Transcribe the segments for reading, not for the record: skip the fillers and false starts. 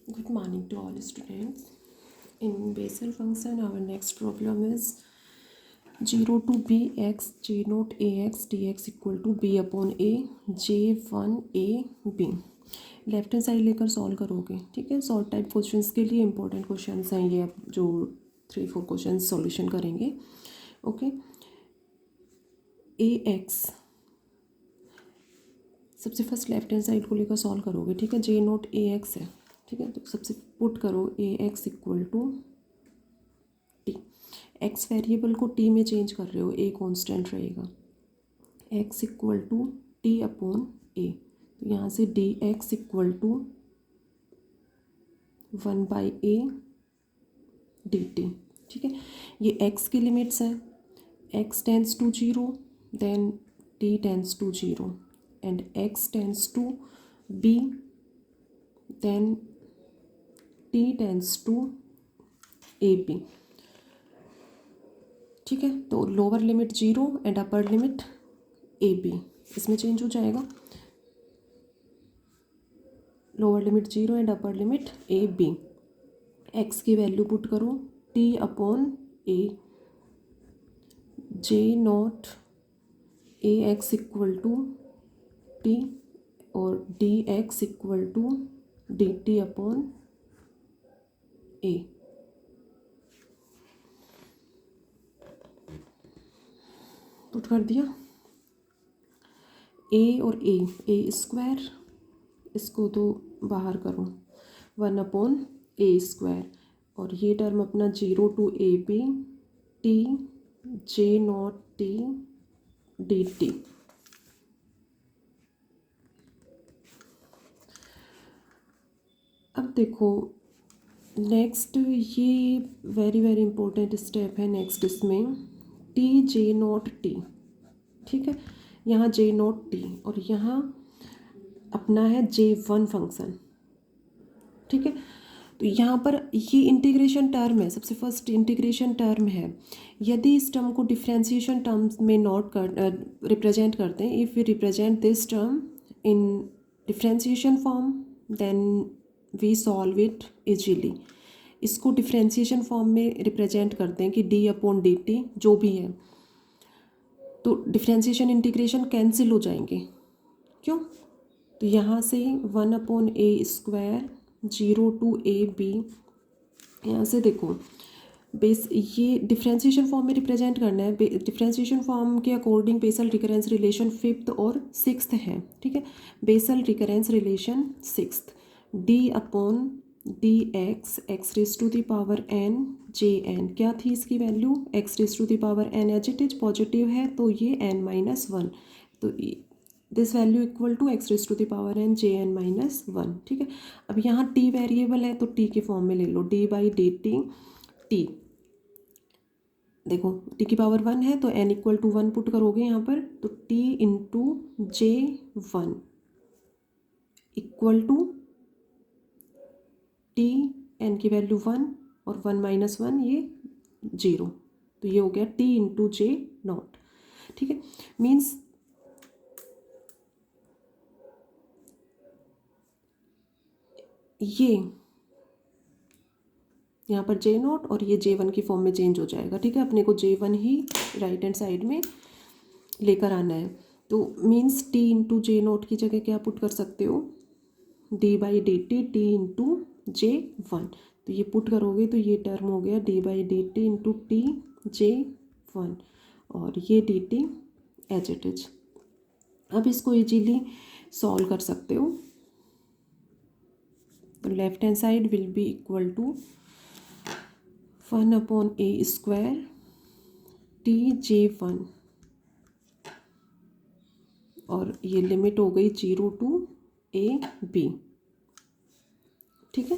Good morning to all students. In Bessel function, our next problem is 0 to b x j naught ax dx equal to b upon a j1 a b. Left hand side लेकर solve करोगे, ठीक है। Short type questions के लिए important questions हैं ये, जो 3-4 question solution करेंगे। ओके, ए एक्स सबसे फर्स्ट लेफ्ट हैंड साइड को लेकर सॉल्व करोगे, ठीक है। जे नोट ए एक्स है, ठीक है। तो सबसे पुट करो a x equal to t. X variable को टी में चेंज कर रहे हो, ए कॉन्स्टेंट रहेगा। X equal to t upon a, तो यहाँ से d x equal to 1/a d t, ठीक है। ये एक्स की लिमिट्स हैं, x tends to 0 then t tends to 0 and x tends to b then t tends to A b, ठीक है। तो lower limit 0 and upper limit a b, इसमें change हो जाएगा। Lower limit 0 and upper limit a b. X की value put करो t upon a, जे नॉट a x equal to t और d x equal to d t upon a. Put कर दिया। ए और ए स्क्वायर, इसको तो बाहर करो, 1 अपॉन ए स्क्वायर, और ये टर्म अपना 0 to A B T J not T D T. अब देखो नेक्स्ट, ये वेरी वेरी इंपॉर्टेंट स्टेप है नेक्स्ट इसमें, टी जे नॉट टी, ठीक है। यहाँ जे नॉट टी और यहाँ अपना है J1 फंक्शन, ठीक है। तो यहाँ पर ये इंटीग्रेशन टर्म है, सबसे फर्स्ट इंटीग्रेशन टर्म है। यदि इस टर्म को डिफ्रेंशिएशन टर्म्स में नोट कर रिप्रेजेंट करते हैं, if we represent this term in differentiation form then we solve it easily. इसको डिफ्रेंशिएशन फॉर्म में रिप्रेजेंट करते हैं कि डी अपॉन डी टी जो भी है, तो डिफ्रेंशिएशन इंटीग्रेशन कैंसिल हो जाएंगे। क्यों? तो यहाँ से 1 upon A square 0 to A B, यहाँ से देखो बेस, ये डिफ्रेंशिएशन फॉर्म में रिप्रेजेंट करना है। डिफ्रेंशिएशन फॉर्म के according Bessel recurrence relation 5th और 6th है, ठीक है। Bessel recurrence relation 6th, D upon D X X raise to the power N J N, क्या थी इसकी value? X raise to the power N, as it is positive है तो ये n-1, तो this value equal to X raise to the power N J N -1, ठीक है। अब यहाँ टी वेरिएबल है तो टी के फॉर्म में ले लो, d by D t t, देखो टी की पावर 1 है तो n इक्वल टू 1 पुट करोगे यहाँ पर, तो T into J1 equal to T, N की वैल्यू 1 और 1-1 ये 0, तो ये हो गया टी इंटू जे नॉट, ठीक है। मीन्स ये यहाँ पर जे नॉट और ये J1 की फॉर्म में चेंज हो जाएगा, ठीक है। अपने को J1 ही राइट हैंड साइड में लेकर आना है, तो means T into J not की जगह क्या पुट कर सकते हो, D by D t T into J1, तो ये पुट करोगे तो ये टर्म हो गया D by D T into T J1 और ये D T as it is. अब इसको इजीली सॉल्व कर सकते हो, तो left hand side will be equal to 1 upon A square T J1 और ये लिमिट हो गई 0 टू ए बी, ठीक है।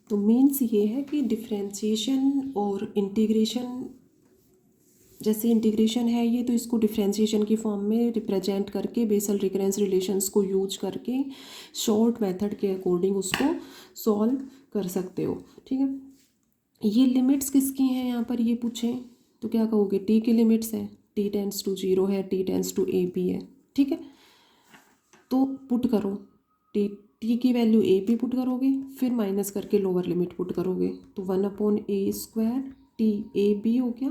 तो मीन्स ये है कि डिफ्रेंशिएशन और इंटीग्रेशन, जैसे इंटीग्रेशन है ये, तो इसको डिफ्रेंशिएशन की फॉर्म में रिप्रेजेंट करके बेसल रिकरेंस रिलेशंस को यूज करके शॉर्ट मेथड के अकॉर्डिंग उसको सॉल्व कर सकते हो, ठीक है। ये लिमिट्स किसकी हैं यहाँ पर ये पूछें तो क्या कहोगे, टी की लिमिट्स हैं, टी टेंस टू 0 है, T tends to A B है, ठीक है। तो पुट करो टी टी की वैल्यू ए पे पुट करोगे, फिर माइनस करके लोअर लिमिट पुट करोगे, तो 1/a² टी ए बी हो गया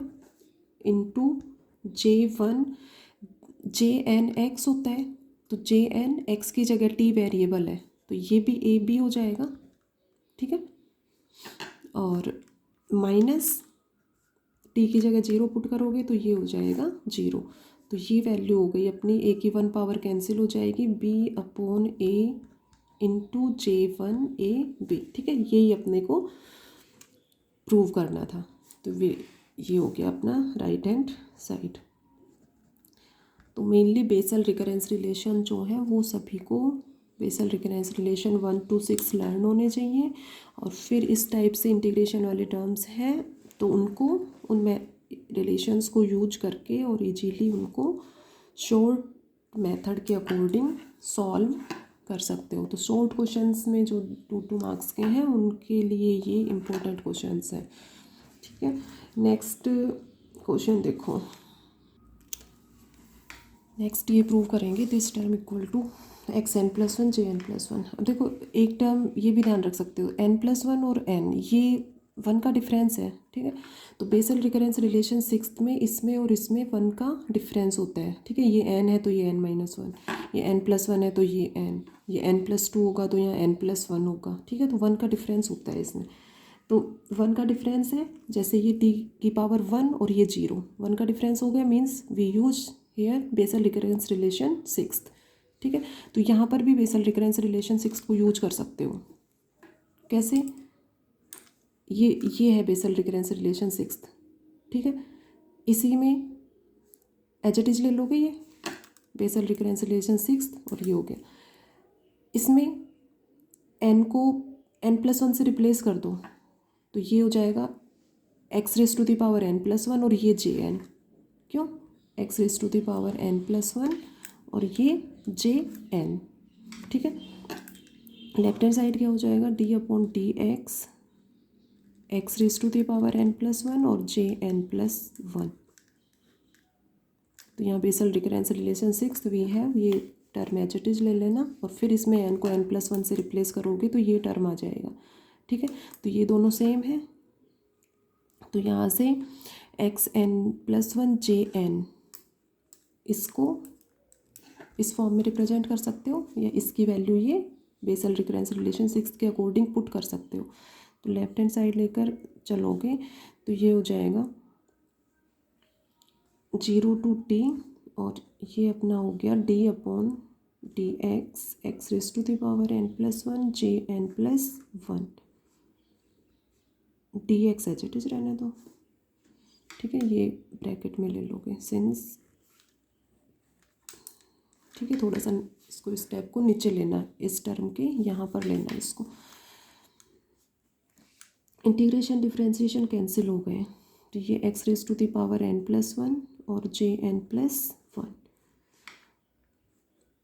इंटू J1 JN x होता है, तो JN x की जगह टी वेरिएबल है तो ये भी ए बी हो जाएगा, ठीक है। और माइनस टी की जगह 0 पुट करोगे तो ये हो जाएगा 0। तो ये वैल्यू हो गई अपनी, ए की 1 पावर कैंसिल हो जाएगी, B/A इंटू J1 AB, ठीक है। यही अपने को प्रूव करना था, तो ये हो गया अपना राइट हैंड साइड। तो मेनली बेसल रिकरेंस रिलेशन जो है वो सभी को Bessel recurrence relation 1 to 6 learn होने चाहिए, और फिर इस टाइप से इंटीग्रेशन वाले टर्म्स हैं तो उनको उनमें रिलेशंस को यूज करके और इजीली उनको शॉर्ट मेथड के अकॉर्डिंग सॉल्व कर सकते हो। तो शॉर्ट क्वेश्चंस में जो 2 मार्क्स के हैं उनके लिए ये इम्पोर्टेंट क्वेश्चंस हैं, ठीक है। नेक्स्ट क्वेश्चन देखो, नेक्स्ट ये प्रूव करेंगे this term equal to xn+1 JN+1। अब देखो एक टर्म ये भी ध्यान रख सकते हो, n+1 और n ये 1 का डिफरेंस है, ठीक है। तो बेसल रिकरेंस रिलेशन 6th में इसमें और इसमें 1 का डिफरेंस होता है, ठीक है। ये n है तो ये n-1, ये n+1 है तो ये n+2 होगा तो यहाँ n+1 होगा, ठीक है। तो 1 का डिफरेंस होता है इसमें, तो 1 का डिफरेंस है, जैसे ये t की पावर 1 और ये 0, 1 का डिफरेंस हो गया, means we use here Bessel recurrence relation 6th, ठीक है। तो यहाँ पर भी बेसल रिकरेंस रिलेशन 6th को यूज कर सकते हो। कैसे? ये है बेसल रिकरेंस रिलेशन 6th, ठीक है। इसी में एज इट इज ले लोगे ये बेसल रिकरेंस रिलेशन 6th, और ये हो गया। इसमें n को n+1 से रिप्लेस कर दो तो ये हो जाएगा x⁻n+1 और ये Jn, क्यों x⁻n+1 और ये Jn, ठीक है। लेफ्ट हैंड साइड क्या हो जाएगा, d/dx x⁻n+1 और Jn+1। तो यहाँ Bessel recurrence relation 6th we have, ये टर्म एज इट इज ले लेना, और फिर इसमें n को n+1 से रिप्लेस करोगे तो ये टर्म आ जाएगा, ठीक है। तो ये दोनों सेम है, तो यहाँ से xn+1 Jn इसको इस फॉर्म में रिप्रेजेंट कर सकते हो, या इसकी वैल्यू ये बेसल रिकरेंस रिलेशन 6th के अकॉर्डिंग पुट कर सकते हो। तो लेफ्ट हैंड साइड लेकर चलोगे तो ये हो जाएगा 0 to t, और ये अपना हो गया d/dx x⁻n+1 Jn+1, dx as it is रहने दो, ठीक है। ये ब्रैकेट में ले लोगे सिंस, ठीक है। थोड़ा सा इसको स्टेप को नीचे लेना, इस टर्म के यहाँ पर लेना इसको। इंटीग्रेशन डिफरेंशिएशन कैंसिल हो गए, तो ये x⁻n+1 और Jn+1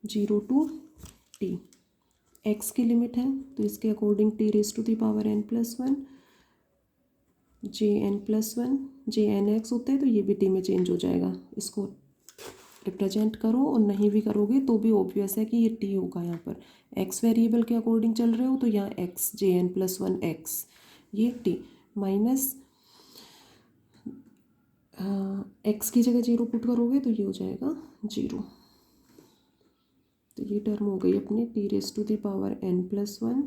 0 to t, x की लिमिट है तो इसके अकॉर्डिंग t⁻n+1 Jn+1 Jnx होता है तो ये भी t में चेंज हो जाएगा। इसको रिप्रेजेंट करो और नहीं भी करोगे तो भी ऑब्वियस है कि ये t होगा। यहाँ पर x वेरिएबल के अकॉर्डिंग चल रहे हो तो यहाँ x Jn+1 x, ये t माइनस x की जगह 0 पुट करोगे तो ये हो जाएगा 0। तो ये टर्म हो गई अपनी t⁻n+1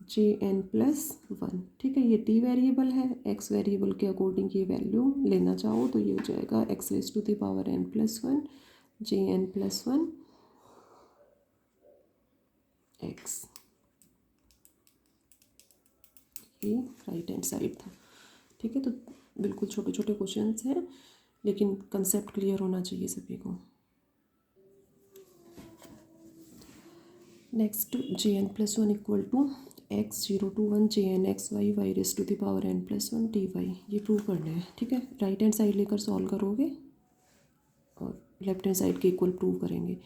Jn+1, ठीक है। ये t वेरिएबल है, x वेरिएबल के अकॉर्डिंग ये वैल्यू लेना चाहो तो ये हो जाएगा x⁻n+1 Jn+1 x। ये राइट हैंड साइड था, ठीक है। तो बिल्कुल छोटे छोटे क्वेश्चंस हैं लेकिन कंसेप्ट क्लियर होना चाहिए सभी को। Next Jn+1 equal to x0 to 1 Jnxy y⁻n+1 dy, ये प्रूव करना है, ठीक है। राइट हैंड साइड लेकर सॉल्व करोगे और लेफ्ट हैंड साइड के इक्वल प्रूव करेंगे।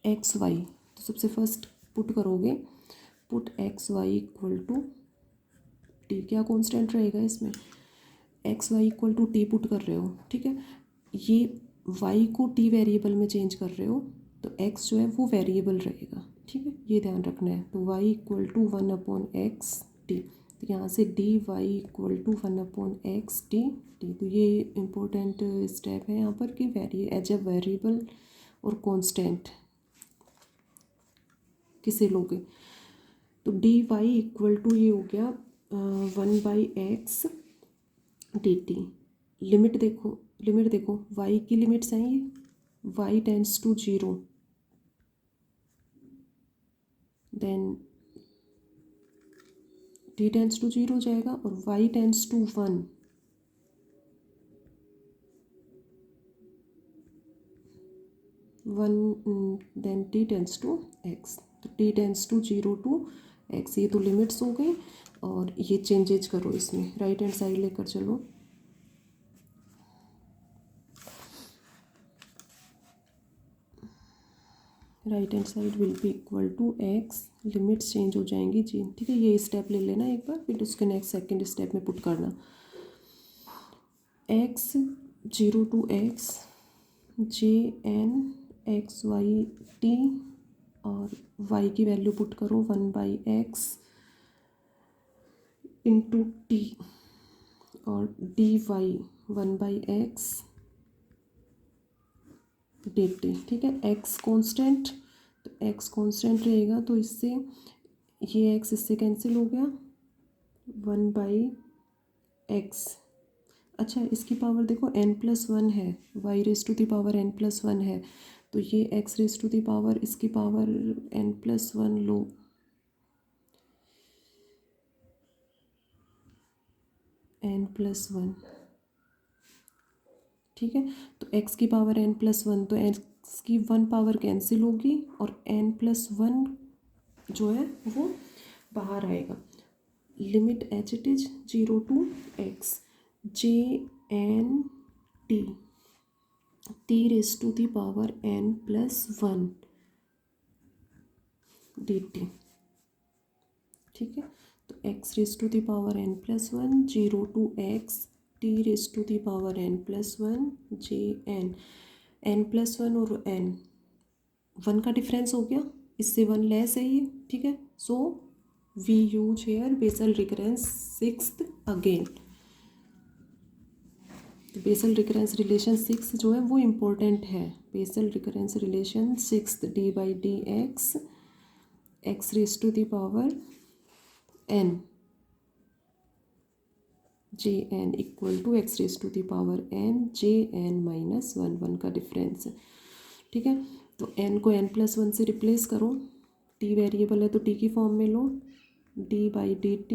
एक्स वाई तो सबसे फर्स्ट पुट करोगे, put xy equal to T, क्या कॉन्स्टेंट रहेगा इसमें, xy equal to T put कर रहे हो, ठीक है। ये y को t वेरिएबल में चेंज कर रहे हो तो x जो है वो वेरिएबल रहेगा, ठीक है, ये ध्यान रखना है। तो y equal to 1/x t, तो यहाँ से dy equal to 1/x t। तो ये इम्पोर्टेंट स्टेप है यहाँ पर कि एज ए वेरिएबल और कांस्टेंट किसे लोगे। तो dy इक्वल टू ये हो गया 1/x dt। लिमिट देखो, y की लिमिट्स हैं ये, y tends to 0, then t tends to 0 हो जाएगा, और y tends to 1, then t tends to x। तो t tends to 0 to x, ये तो लिमिट्स हो गई। और ये चेंजेज करो इसमें, राइट हैंड साइड लेकर चलो। Right hand side will be equal to x, limits change हो जाएंगी जी। ठीक है, ये स्टेप ले लेना एक बार, फिर उसके नेक्स्ट सेकंड स्टेप में पुट करना। x 0 to x jn xy/t, और y की वैल्यू पुट करो 1/x इंटू टी, और dy 1/x dt। ठीक है, x कांस्टेंट, तो x कांस्टेंट रहेगा, तो इससे ये x इससे कैंसिल हो गया, 1/x। अच्छा, इसकी पावर देखो n+1 है, y⁻n+1 है, तो ये x⁻, इसकी पावर n+1 लो, n+1। ठीक है, तो x की पावर n+1, तो x की 1 पावर कैंसिल होगी, और n+1 जो है वो बाहर आएगा। Limit as it is 0 to x jn t⁻n+1 dt। ठीक है, तो x⁻n+1 0 to x t⁻n+1 jn, n+1 और n 1 का डिफरेंस हो गया, इससे 1 लेस है ये। ठीक है, so we use here Bessel recurrence sixth again. तो बेसल रिकरेंस रिलेशन 6 जो है वो इम्पोर्टेंट है। Bessel recurrence relation 6 d/dx x⁻n jn equal to x⁻n jn-1, 1 का डिफरेंस है। ठीक है, तो n को n+1 से रिप्लेस करो, t वेरिएबल है तो t की फॉर्म में लो, d/dt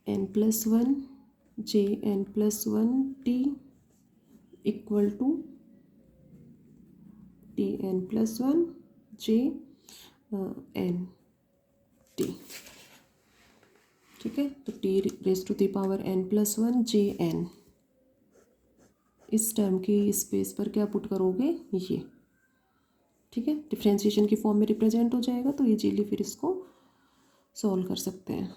t⁻n+1 jn+1 t equal to tn+1 jn t। ठीक है, तो t⁻n+1 jn, इस टर्म की स्पेस पर क्या पुट करोगे, ये। ठीक है, डिफ्रेंशिएशन की फॉर्म में रिप्रेजेंट हो जाएगा, तो इजीली फिर इसको सॉल्व कर सकते हैं।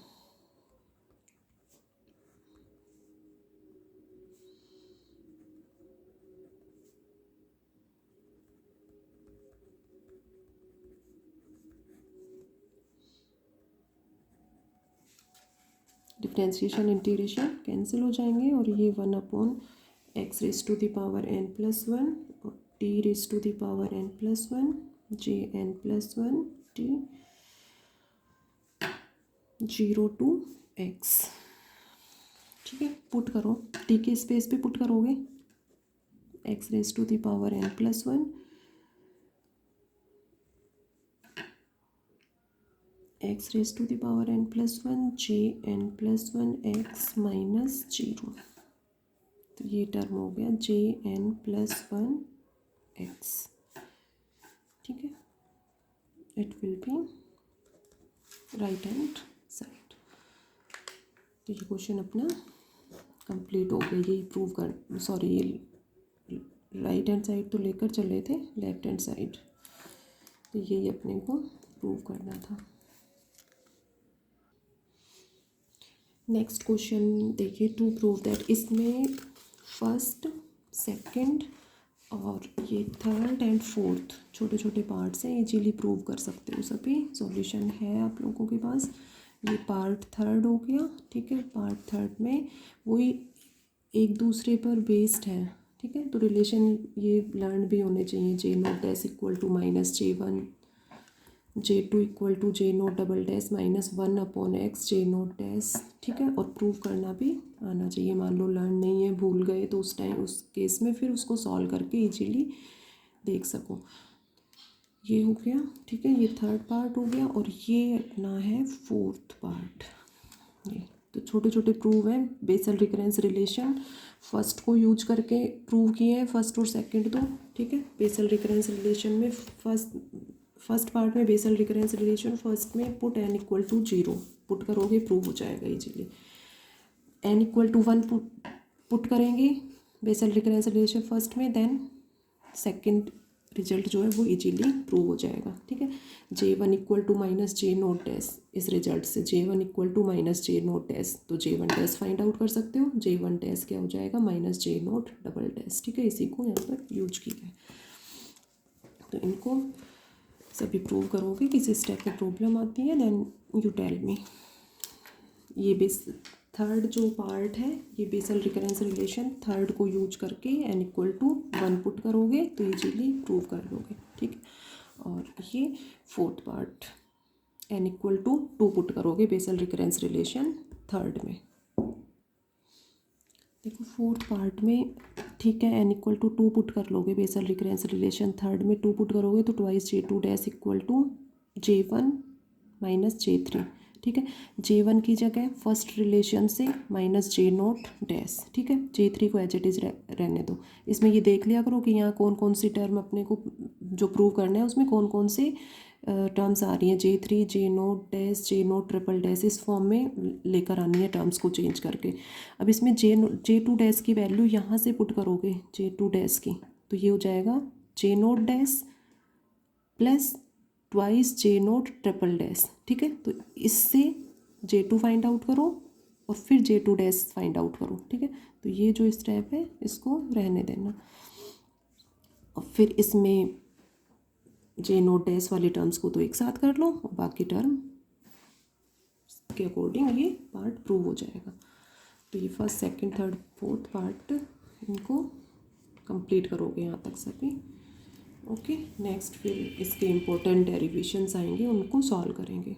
डिफ्रेंशिएशन इंटीग्रेशन कैंसिल हो जाएंगे, और ये 1/x⁻n+1 और t⁻n+1 jn+1 t 0 to x। ठीक है, पुट करो, t के स्पेस पे पुट करोगे x⁻n+1 x⁻n+1 jn+1 x -0, तो ये टर्म हो गया jn+1 x। ठीक है, it will be right hand side. तो ये क्वेश्चन अपना कंप्लीट हो गया। ये प्रूव कर, सॉरी, ये राइट हैंड साइड तो लेकर चले थे, लेफ्ट हैंड साइड, तो यही अपने को प्रूव करना था। नेक्स्ट क्वेश्चन देखिए, टू प्रूव दैट, इसमें फर्स्ट, सेकंड और ये थर्ड एंड फोर्थ छोटे छोटे पार्ट्स हैं, इजीली प्रूव कर सकते हो सभी। सॉल्यूशन है आप लोगों के पास। ये पार्ट थर्ड हो गया, ठीक है। पार्ट थर्ड में वही एक दूसरे पर बेस्ड है, ठीक है। तो रिलेशन ये लर्न भी होने चाहिए। J note dash equal to -J1, J2 equal to J note double dash -1/x J note dash, ठीक है। और प्रूव करना भी आना चाहिए। मान लो लर्न नहीं है, भूल गए, तो उस टाइम उस केस में फिर उसको सॉल्व करके इजीली देख सको। ये हो गया, ठीक है। ये थर्ड पार्ट हो गया और ये अपना है फोर्थ पार्ट। ये तो छोटे छोटे प्रूव हैं बेसल रिकरेंस रिलेशन। फर्स्ट को यूज करके प्रूव किए हैं, फर्स्ट और सेकंड तो, ठीक है। बेसल रिकरेंस रिलेशन में फर्स्ट पार्ट में बेसल रिकरेंस रिलेशन, फर्स्ट में put n equal to 0 put करोगे, प्रूव हो जाएगा easily. n equal to 1 put करेंगे बेसल रिकरेंस रिलेशन फर्स्ट में, देन सेकंड रिजल्ट जो है वो इजीली प्रूव हो जाएगा, ठीक है। J1 equal to -J note dash, इस रिजल्ट से J1 equal to -J note dash, तो J1 डैश फाइंड आउट कर सकते हो। J1 डैश क्या हो जाएगा -J नोट डबल डैश, ठीक है। इसी को यहाँ पर यूज किया है। तो इनको सभी प्रूव करोगे। किसी स्टेप में प्रॉब्लम आती है देन यू टेल मी। ये बेस थर्ड जो पार्ट है, ये बेसल रिकरेंस रिलेशन थर्ड को यूज करके n इक्वल टू 1 पुट करोगे तो इजीली प्रूव कर लोगे, ठीक है। और ये fourth part n equal to 2 put करोगे बेसल रिकरेंस रिलेशन थर्ड में। देखो फोर्थ पार्ट में, ठीक है, n इक्वल टू 2 पुट कर लोगे बेसल रिकरेंस रिलेशन थर्ड में, 2 पुट करोगे तो twice J2 dash equal to J1 -J3, ठीक है। J1 की जगह फर्स्ट रिलेशन से -J नोट डैश, ठीक है। J3 को एज इट इज़ रहने दो। इसमें ये देख लिया करो कि यहाँ कौन कौन सी टर्म अपने को जो प्रूव करना है उसमें कौन कौन सी टर्म्स आ रही हैं। J3 J note dash J note triple dash इस फॉर्म में लेकर आनी है टर्म्स को चेंज करके। अब इसमें J2 डैश की वैल्यू यहाँ से पुट करोगे J2 डैश की, तो ये हो जाएगा J note dash plus twice J note triple dash, ठीक है। तो इससे J2 फाइंड आउट करो और फिर J2 डैश फाइंड आउट करो, ठीक है। तो ये जो स्टेप है इसको रहने देना। और फिर इसमें J नोट डैश वाले टर्म्स को तो एक साथ कर लो और बाकी टर्म के अकॉर्डिंग ये पार्ट प्रूव हो जाएगा। तो ये first second third fourth part इनको कंप्लीट करोगे यहाँ तक सभी, ओके। नेक्स्ट फिर इसके इम्पोर्टेंट डेरिवेशंस आएंगे, उनको सॉल्व करेंगे।